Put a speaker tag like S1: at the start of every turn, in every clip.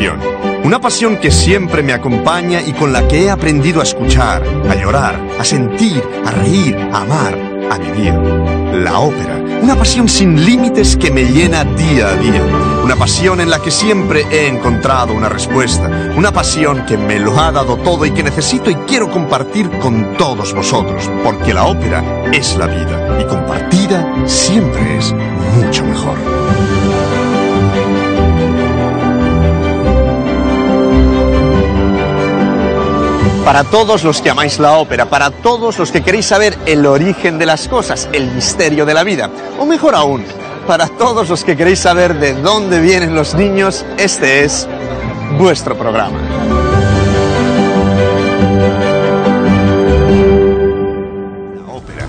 S1: pasión. Una pasión que siempre me acompaña y con la que he aprendido a escuchar, a llorar, a sentir, a reír, a amar, a vivir. La ópera. Una pasión sin límites que me llena día a día. Una pasión en la que siempre he encontrado una respuesta. Una pasión que me lo ha dado todo y que necesito y quiero compartir con todos vosotros. Porque la ópera es la vida y compartida siempre es mucho mejor. Para todos los que amáis la ópera, para todos los que queréis saber el origen de las cosas, el misterio de la vida, o mejor aún, para todos los que queréis saber de dónde vienen los niños, este es vuestro programa. La ópera.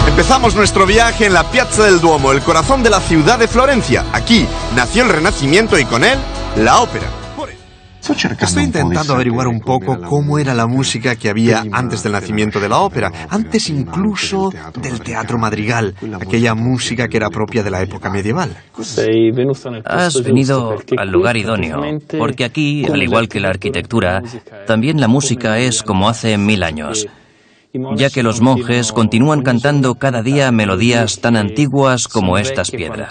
S1: Empezamos nuestro viaje en la Piazza del Duomo, el corazón de la ciudad de Florencia. Aquí nació el Renacimiento y con él, la ópera. Estoy intentando averiguar un poco cómo era la música que había antes del nacimiento de la ópera, antes incluso del teatro madrigal, aquella música que era propia de la época medieval.
S2: Has venido al lugar idóneo, porque aquí, al igual que la arquitectura, también la música es como hace 1000 años, ya que los monjes continúan cantando cada día melodías tan antiguas como estas piedras.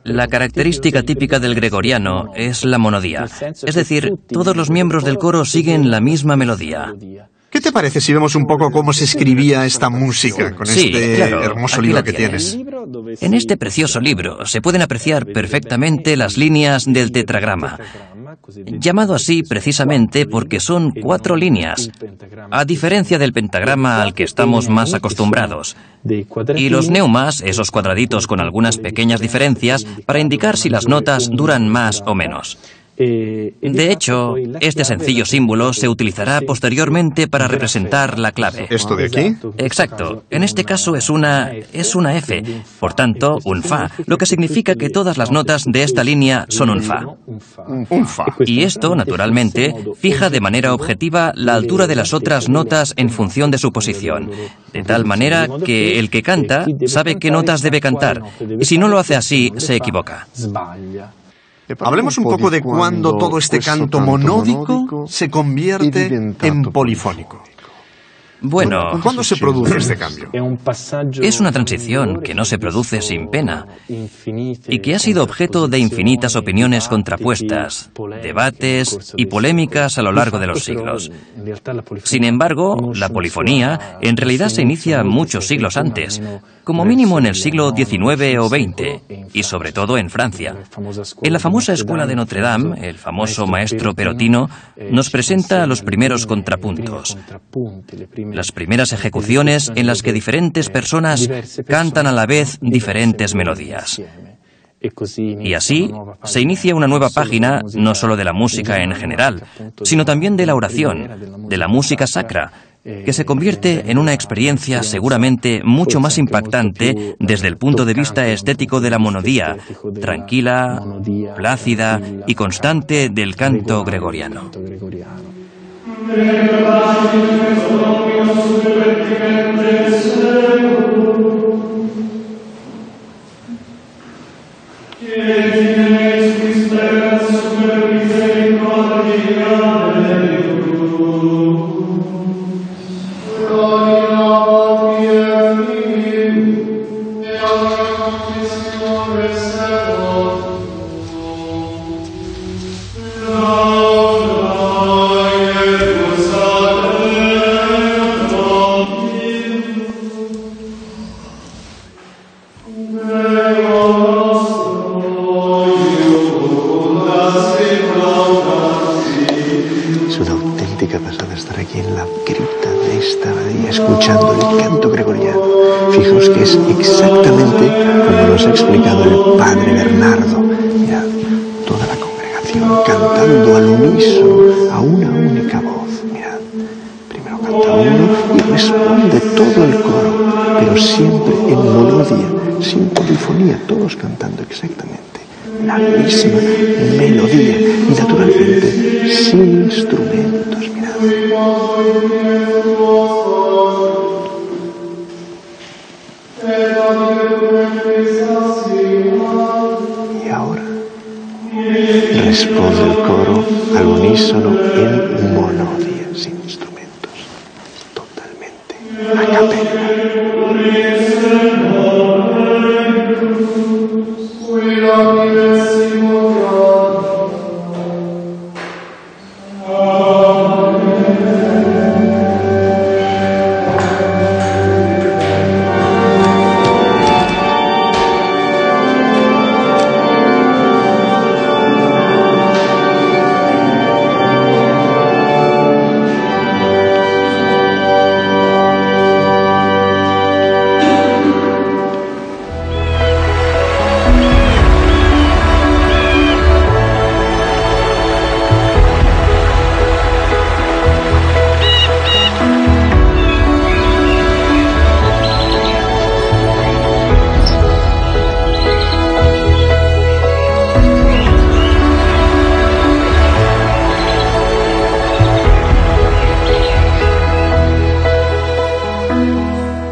S2: La característica típica del gregoriano es la monodía, es decir, todos los miembros del coro siguen la misma melodía.
S1: ¿Qué te parece si vemos un poco cómo se escribía esta música con hermoso libro que tienes?
S2: En este precioso libro se pueden apreciar perfectamente las líneas del tetragrama, llamado así precisamente porque son 4 líneas, a diferencia del pentagrama al que estamos más acostumbrados. Y los neumas, esos cuadraditos con algunas pequeñas diferencias, para indicar si las notas duran más o menos. De hecho, este sencillo símbolo se utilizará posteriormente para representar la clave.
S1: ¿Esto de aquí?
S2: Exacto. En este caso es una F, por tanto, un Fa, lo que significa que todas las notas de esta línea son un Fa.
S1: Un Fa.
S2: Y esto, naturalmente, fija de manera objetiva la altura de las otras notas en función de su posición, de tal manera que el que canta sabe qué notas debe cantar, y si no lo hace así, se equivoca.
S1: Hablemos un poco de cuándo todo este canto monódico se convierte en polifónico.
S2: Bueno,
S1: ¿cuándo se produce este cambio?
S2: Es una transición que no se produce sin pena y que ha sido objeto de infinitas opiniones contrapuestas, debates y polémicas a lo largo de los siglos. Sin embargo, la polifonía en realidad se inicia muchos siglos antes, como mínimo en el siglo XIX o XX, y sobre todo en Francia. En la famosa escuela de Notre Dame, el famoso maestro Perotino nos presenta los primeros contrapuntos. Las primeras ejecuciones en las que diferentes personas cantan a la vez diferentes melodías. Y así se inicia una nueva página no solo de la música en general, sino también de la oración, de la música sacra, que se convierte en una experiencia seguramente mucho más impactante desde el punto de vista estético de la monodía, tranquila, plácida y constante del canto gregoriano.
S3: Escuchando el canto gregoriano. Fijaos que es exactamente como nos ha explicado el padre Bernardo. Mirad, toda la congregación cantando al unísono, a una única voz. Mirad, primero canta uno y responde todo el coro, pero siempre en monodía, sin polifonía, todos cantando exactamente la misma melodía y naturalmente sin instrumentos. Mirad.
S4: Et ad
S3: voz del coro al unísono en monodia, sin instrumentos, totalmente a capella.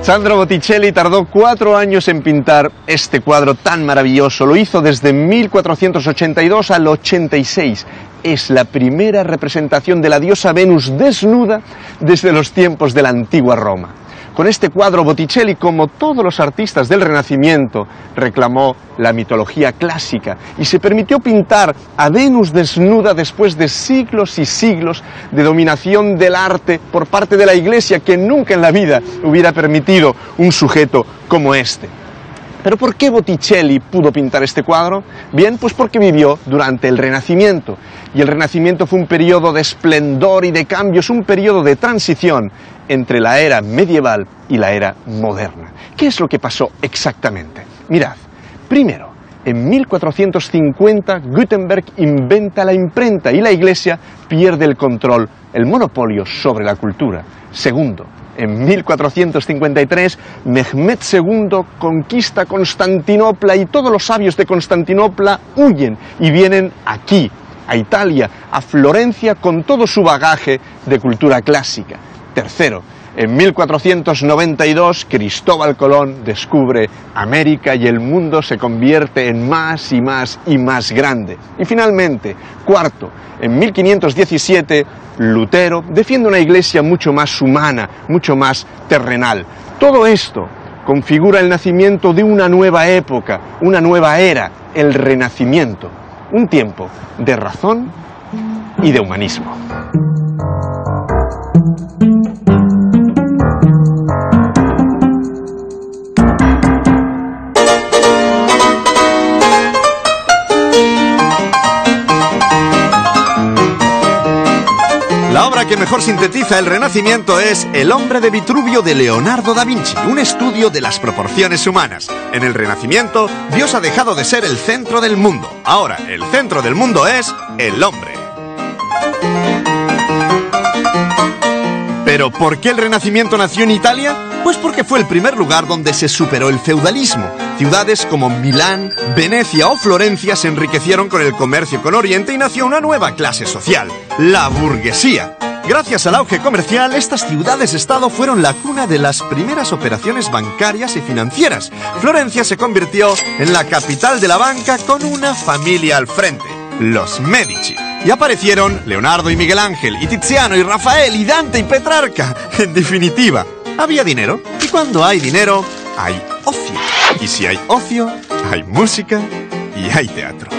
S1: Sandro Botticelli tardó 4 años en pintar este cuadro tan maravilloso. Lo hizo desde 1482 al 86. Es la primera representación de la diosa Venus desnuda desde los tiempos de la antigua Roma. Con este cuadro Botticelli, como todos los artistas del Renacimiento, reclamó la mitología clásica y se permitió pintar a Venus desnuda después de siglos y siglos de dominación del arte por parte de la Iglesia, que nunca en la vida hubiera permitido un sujeto como este. ¿Pero por qué Botticelli pudo pintar este cuadro? Bien, pues porque vivió durante el Renacimiento. Y el Renacimiento fue un periodo de esplendor y de cambios, un periodo de transición entre la era medieval y la era moderna. ¿Qué es lo que pasó exactamente? Mirad, primero, en 1450 Gutenberg inventa la imprenta y la Iglesia pierde el control, el monopolio sobre la cultura. Segundo, en 1453, Mehmed II conquista Constantinopla y todos los sabios de Constantinopla huyen y vienen aquí, a Italia, a Florencia, con todo su bagaje de cultura clásica. Tercero, en 1492, Cristóbal Colón descubre América y el mundo se convierte en más y más y más grande. Y finalmente, cuarto, en 1517, Lutero defiende una iglesia mucho más humana, mucho más terrenal. Todo esto configura el nacimiento de una nueva época, una nueva era, el Renacimiento, un tiempo de razón y de humanismo. La obra que mejor sintetiza el Renacimiento es El hombre de Vitruvio de Leonardo da Vinci, un estudio de las proporciones humanas. En el Renacimiento, Dios ha dejado de ser el centro del mundo. Ahora, el centro del mundo es el hombre. ¿Pero por qué el Renacimiento nació en Italia? Pues porque fue el primer lugar donde se superó el feudalismo. Ciudades como Milán, Venecia o Florencia se enriquecieron con el comercio con Oriente y nació una nueva clase social, la burguesía. Gracias al auge comercial, estas ciudades-estado fueron la cuna de las primeras operaciones bancarias y financieras. Florencia se convirtió en la capital de la banca con una familia al frente, los Medici. Y aparecieron Leonardo y Miguel Ángel, y Tiziano y Rafael, y Dante y Petrarca. En definitiva, había dinero, y cuando hay dinero, hay ocio. Y si hay ocio, hay música y hay teatro.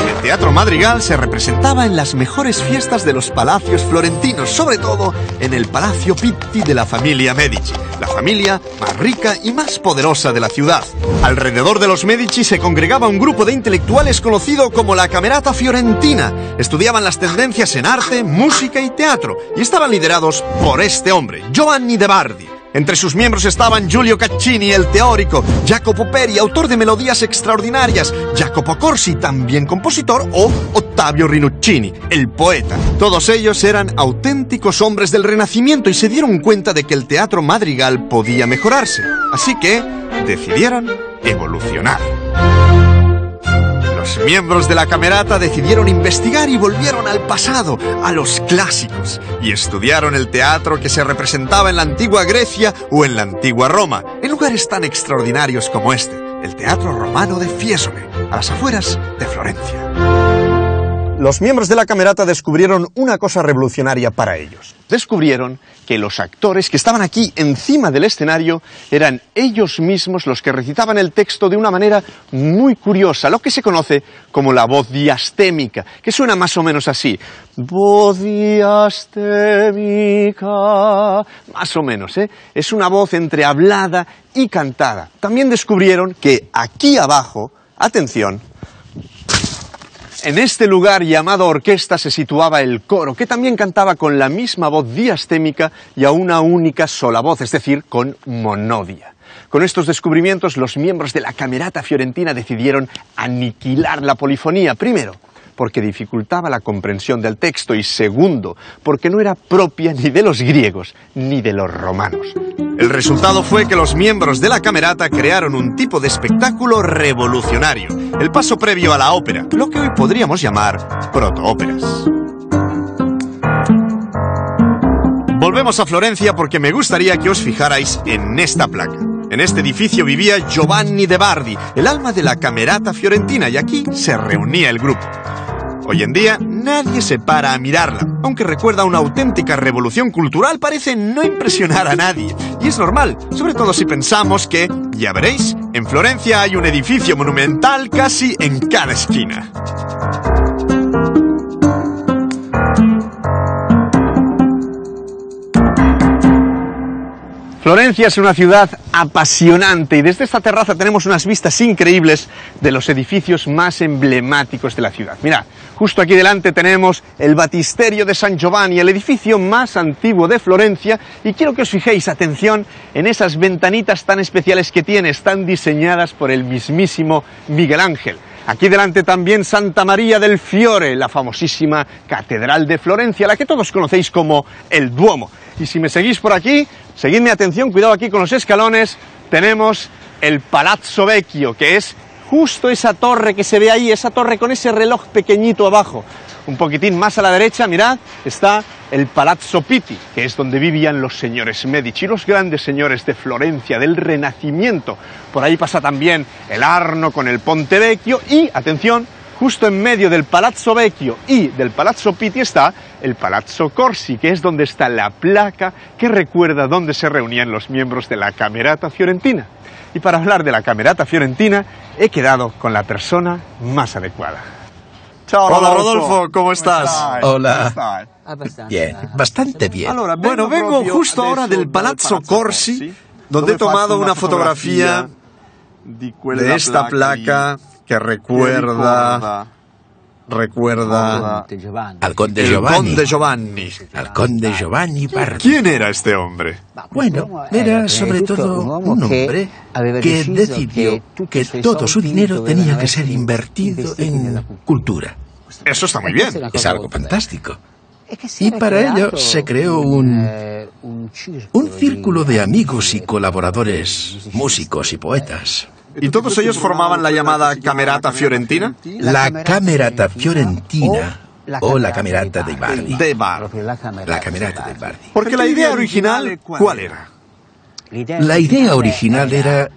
S1: El teatro madrigal se representaba en las mejores fiestas de los palacios florentinos, sobre todo en el Palacio Pitti de la familia Medici, la familia más rica y más poderosa de la ciudad. Alrededor de los Medici se congregaba un grupo de intelectuales conocido como la Camerata Fiorentina. Estudiaban las tendencias en arte, música y teatro, y estaban liderados por este hombre, Giovanni de Bardi. Entre sus miembros estaban Giulio Caccini, el teórico, Jacopo Peri, autor de melodías extraordinarias, Jacopo Corsi, también compositor, o Ottavio Rinuccini, el poeta. Todos ellos eran auténticos hombres del Renacimiento y se dieron cuenta de que el teatro madrigal podía mejorarse. Así que decidieron evolucionar. Los miembros de la Camerata decidieron investigar y volvieron al pasado, a los clásicos, y estudiaron el teatro que se representaba en la antigua Grecia o en la antigua Roma, en lugares tan extraordinarios como este, el teatro romano de Fiesole. a las afueras de Florencia. Los miembros de la Camerata descubrieron una cosa revolucionaria para ellos. Descubrieron que los actores que estaban aquí encima del escenario eran ellos mismos los que recitaban el texto de una manera muy curiosa, lo que se conoce como la voz diastémica, que suena más o menos así. Voz diastémica, más o menos, ¿eh? Es una voz entre hablada y cantada. También descubrieron que aquí abajo, atención, en este lugar llamado orquesta se situaba el coro, que también cantaba con la misma voz diastémica y a una única sola voz, es decir, con monodia. Con estos descubrimientos, los miembros de la Camerata Fiorentina decidieron aniquilar la polifonía. Primero, porque dificultaba la comprensión del texto, y segundo, porque no era propia ni de los griegos ni de los romanos. El resultado fue que los miembros de la Camerata crearon un tipo de espectáculo revolucionario, el paso previo a la ópera, lo que hoy podríamos llamar protoóperas. Volvemos a Florencia porque me gustaría que os fijarais en esta placa. En este edificio vivía Giovanni de Bardi, el alma de la Camerata Fiorentina, y aquí se reunía el grupo. Hoy en día nadie se para a mirarla, aunque recuerda una auténtica revolución cultural, parece no impresionar a nadie. Y es normal, sobre todo si pensamos que, ya veréis, en Florencia hay un edificio monumental casi en cada esquina. Florencia es una ciudad apasionante y desde esta terraza tenemos unas vistas increíbles de los edificios más emblemáticos de la ciudad. Mirad, justo aquí delante tenemos el Batisterio de San Giovanni, el edificio más antiguo de Florencia, y quiero que os fijéis, atención, en esas ventanitas tan especiales que tiene, están diseñadas por el mismísimo Miguel Ángel. Aquí delante también Santa María del Fiore, la famosísima Catedral de Florencia, la que todos conocéis como el Duomo. Y si me seguís por aquí, seguidme, atención, cuidado aquí con los escalones, tenemos el Palazzo Vecchio, que es justo esa torre que se ve ahí, esa torre con ese reloj pequeñito abajo. Un poquitín más a la derecha, mirad, está el Palazzo Pitti, que es donde vivían los señores Medici, los grandes señores de Florencia, del Renacimiento. Por ahí pasa también el Arno con el Ponte Vecchio y, atención, justo en medio del Palazzo Vecchio y del Palazzo Pitti está el Palazzo Corsi, que es donde está la placa que recuerda dónde se reunían los miembros de la Camerata Fiorentina. Y para hablar de la Camerata Fiorentina, he quedado con la persona más adecuada. Chao, hola Rodolfo, ¿cómo estás?
S4: Hola. Bien, bastante bien.
S1: Bueno, vengo justo ahora del Palazzo Corsi, donde he tomado una fotografía de esta placa que recuerda
S4: al conde Giovanni. Al conde Giovanni Bardi.
S1: ¿Quién era este hombre?
S4: Bueno, era sobre todo un hombre que decidió que todo su dinero tenía que ser invertido en cultura.
S1: Eso está muy bien.
S4: Es algo fantástico. Y para ello se creó un círculo de amigos y colaboradores, músicos y poetas.
S1: ¿Y todos ellos formaban la llamada Camerata Fiorentina?
S4: La Camerata Fiorentina o la Camerata dei Bardi. La Camerata dei Bardi.
S1: Porque la idea original, ¿cuál era?
S4: La idea original era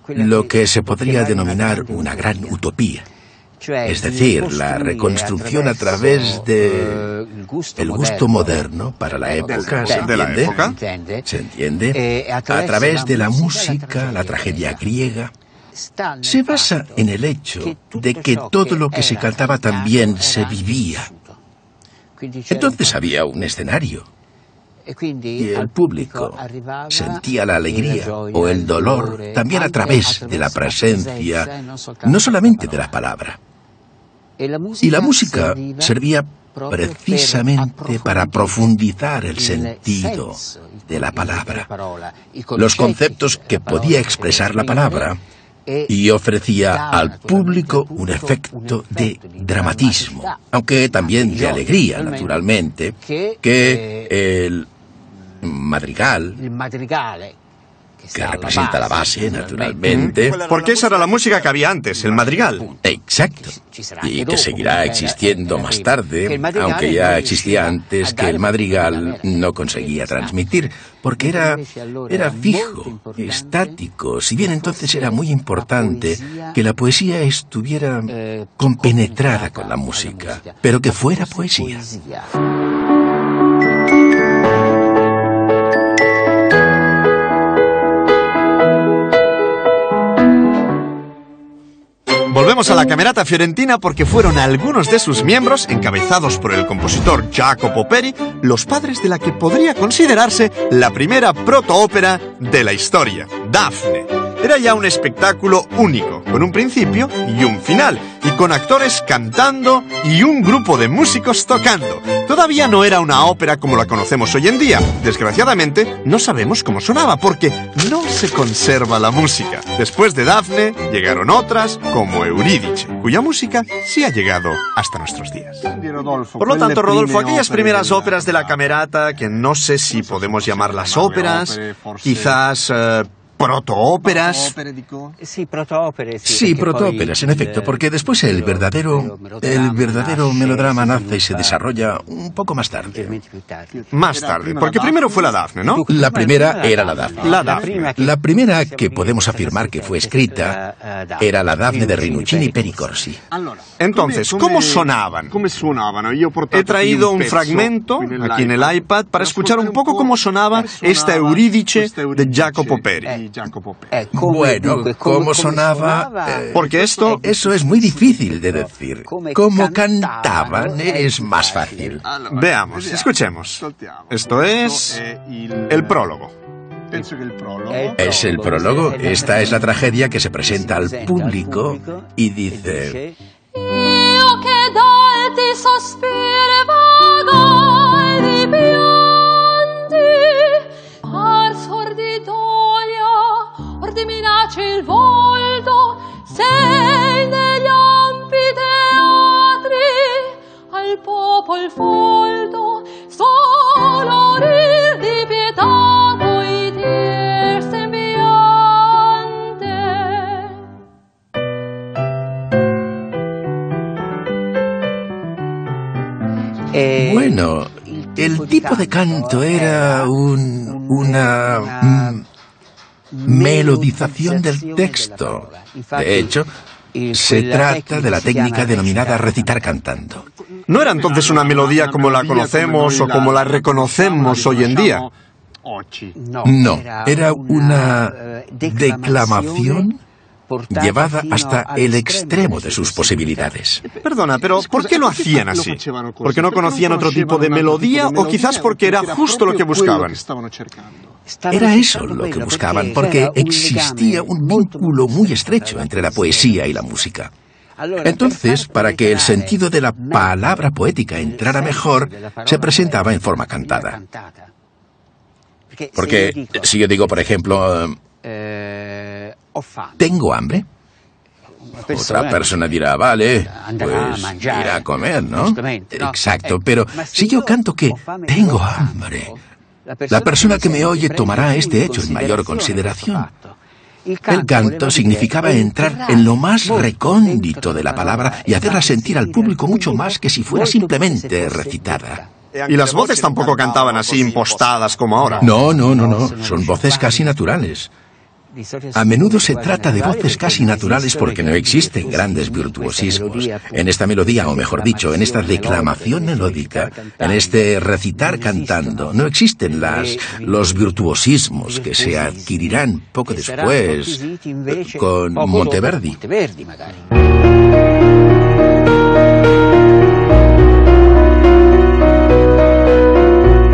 S4: lo que se podría denominar una gran utopía. Es decir, la reconstrucción a través de el gusto moderno para la época, ¿se entiende? ¿Se entiende? A través de la música, la tragedia griega. Se basa en el hecho de que todo lo que se cantaba también se vivía. Entonces había un escenario y el público sentía la alegría o el dolor también a través de la presencia, no solamente de la palabra. Y la música servía precisamente para profundizar el sentido de la palabra, los conceptos que podía expresar la palabra, y ofrecía al público un efecto de dramatismo, aunque también de alegría, naturalmente, que el madrigal que representa la base, naturalmente.
S1: Porque esa era la música que había antes, el madrigal.
S4: Exacto. Y que seguirá existiendo más tarde, aunque ya existía antes, que el madrigal no conseguía transmitir, porque era fijo, estático, si bien entonces era muy importante que la poesía estuviera compenetrada con la música, pero que fuera poesía.
S1: Volvemos a la Camerata Fiorentina porque fueron algunos de sus miembros, encabezados por el compositor Jacopo Peri, los padres de la que podría considerarse la primera protoópera de la historia, Dafne. Era ya un espectáculo único, con un principio y un final, y con actores cantando y un grupo de músicos tocando. Todavía no era una ópera como la conocemos hoy en día. Desgraciadamente, no sabemos cómo sonaba, porque no se conserva la música. Después de Dafne, llegaron otras, como Eurídice, cuya música sí ha llegado hasta nuestros días. Por lo tanto, Rodolfo, aquellas primeras óperas de la Camerata, que no sé si podemos llamarlas óperas, quizás protoóperas.
S4: Sí, protoóperas, en efecto, porque después el verdadero melodrama nace y se desarrolla un poco más tarde.
S1: Más tarde, porque primero fue la Dafne, ¿no?
S4: La primera era la Dafne.
S1: La Dafne.
S4: La primera que podemos afirmar que fue escrita era la Dafne de Rinuccini y Pericorsi.
S1: Entonces, ¿cómo sonaban? He traído un fragmento aquí en el iPad para escuchar un poco cómo sonaba esta Eurídice de Jacopo Peri.
S4: Bueno, ¿cómo sonaba?
S1: Porque eso
S4: es muy difícil de decir. Cómo cantaban es más fácil.
S1: Veamos, escuchemos. Esto es el prólogo.
S4: Es el prólogo. Esta es la tragedia que se presenta al público y dice:
S5: Io che d'alti sospiri vagai di pianti, arsor di doglia, or di minacci il volto, sei negli ampi teatri, al popol folto, solo rir di pietà voi dir sembiante.
S4: Bueno, el tipo de canto era una melodización del texto. De hecho, se trata de la técnica denominada recitar cantando.
S1: No era entonces una melodía como la conocemos o como la reconocemos hoy en día.
S4: No, era una declamación llevada hasta el extremo de sus posibilidades.
S1: Perdona, pero ¿por qué lo hacían así? ¿Porque no conocían otro tipo de melodía o quizás porque era justo lo que buscaban?
S4: Era eso lo que buscaban, porque existía un vínculo muy estrecho entre la poesía y la música. Entonces, para que el sentido de la palabra poética entrara mejor, se presentaba en forma cantada. Porque si yo digo, por ejemplo, ¿tengo hambre? Otra persona dirá, vale, pues irá a comer, ¿no? Exacto, pero si yo canto que tengo hambre, la persona que me oye tomará este hecho en mayor consideración. El canto significaba entrar en lo más recóndito de la palabra y hacerla sentir al público mucho más que si fuera simplemente recitada.
S1: Y las voces tampoco cantaban así impostadas como ahora.
S4: No, son voces casi naturales. A menudo se trata de voces casi naturales porque no existen grandes virtuosismos. En esta melodía, o mejor dicho, en esta declamación melódica, en este recitar cantando, no existen los virtuosismos que se adquirirán poco después con Monteverdi.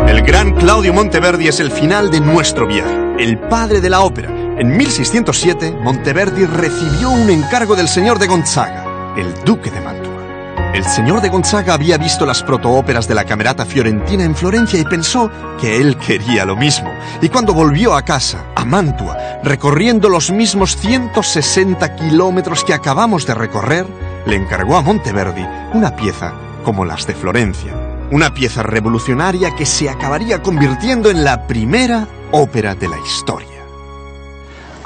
S1: El gran Claudio Monteverdi es el final de nuestro viaje, el padre de la ópera. En 1607, Monteverdi recibió un encargo del señor de Gonzaga, el duque de Mantua. El señor de Gonzaga había visto las protoóperas de la Camerata Fiorentina en Florencia y pensó que él quería lo mismo. Y cuando volvió a casa, a Mantua, recorriendo los mismos 160 kilómetros que acabamos de recorrer, le encargó a Monteverdi una pieza como las de Florencia. Una pieza revolucionaria que se acabaría convirtiendo en la primera ópera de la historia.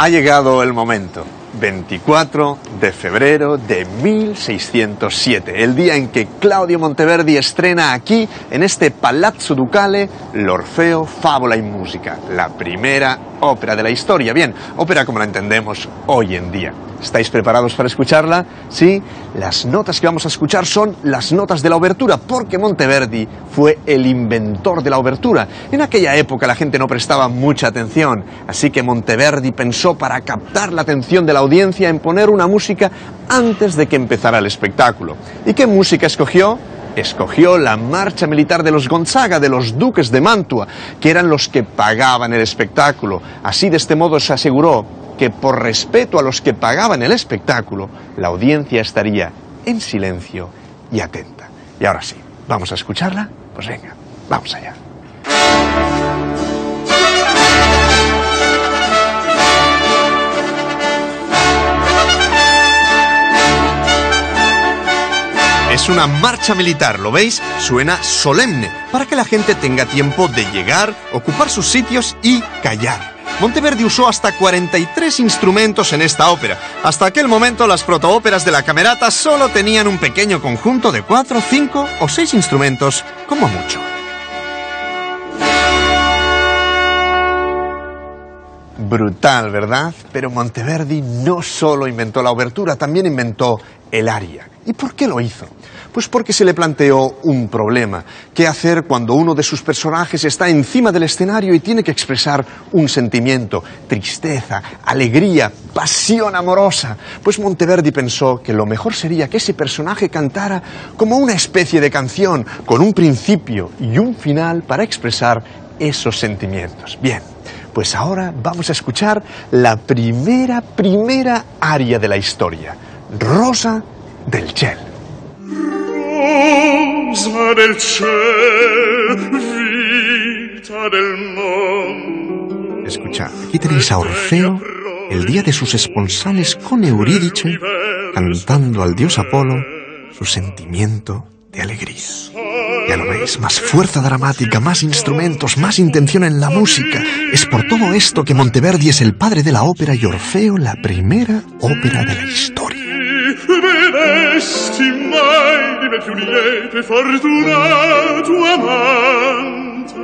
S1: Ha llegado el momento. 24 de febrero de 1607, el día en que Claudio Monteverdi estrena aquí, en este Palazzo Ducale, l'Orfeo, Fábula y Música, la primera ópera de la historia. Bien, ópera como la entendemos hoy en día. ¿Estáis preparados para escucharla? Sí, las notas que vamos a escuchar son las notas de la obertura, porque Monteverdi fue el inventor de la obertura. En aquella época la gente no prestaba mucha atención, así que Monteverdi pensó, para captar la atención de la audiencia, en poner una música antes de que empezara el espectáculo. ¿Y qué música escogió? Escogió la marcha militar de los Gonzaga, de los duques de Mantua, que eran los que pagaban el espectáculo. Así, de este modo, se aseguró que por respeto a los que pagaban el espectáculo, la audiencia estaría en silencio y atenta. Y ahora sí, ¿vamos a escucharla? Pues venga, vamos allá. Es una marcha militar, ¿lo veis? Suena solemne, para que la gente tenga tiempo de llegar, ocupar sus sitios y callar. Monteverdi usó hasta 43 instrumentos en esta ópera. Hasta aquel momento las protoóperas de la Camerata solo tenían un pequeño conjunto de 4, 5 o 6 instrumentos, como mucho. Brutal, ¿verdad? Pero Monteverdi no solo inventó la obertura, también inventó el aria. ¿Y por qué lo hizo? Pues porque se le planteó un problema. ¿Qué hacer cuando uno de sus personajes está encima del escenario y tiene que expresar un sentimiento? Tristeza, alegría, pasión amorosa. Pues Monteverdi pensó que lo mejor sería que ese personaje cantara como una especie de canción, con un principio y un final para expresar esos sentimientos. Bien, pues ahora vamos a escuchar la primera aria de la historia. Rosa del Ciel.
S6: Rosa del ciel, vita del mondo.
S1: Escuchad, aquí tenéis a Orfeo, el día de sus esponsales con Eurídice, cantando al dios Apolo su sentimiento de alegría. Ya lo veis, más fuerza dramática, más instrumentos, más intención en la música. Es por todo esto que Monteverdi es el padre de la ópera y Orfeo la primera ópera de la historia.
S6: Vedesti mai di me più lieto e fortunato amante.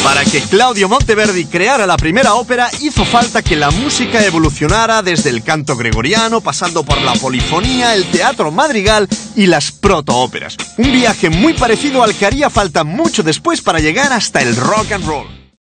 S1: Para que Claudio Monteverdi creara la primera ópera, hizo falta que la música evolucionara desde el canto gregoriano, pasando por la polifonía, el teatro madrigal y las protoóperas. Un viaje muy parecido al que haría falta mucho después para llegar hasta el rock and roll.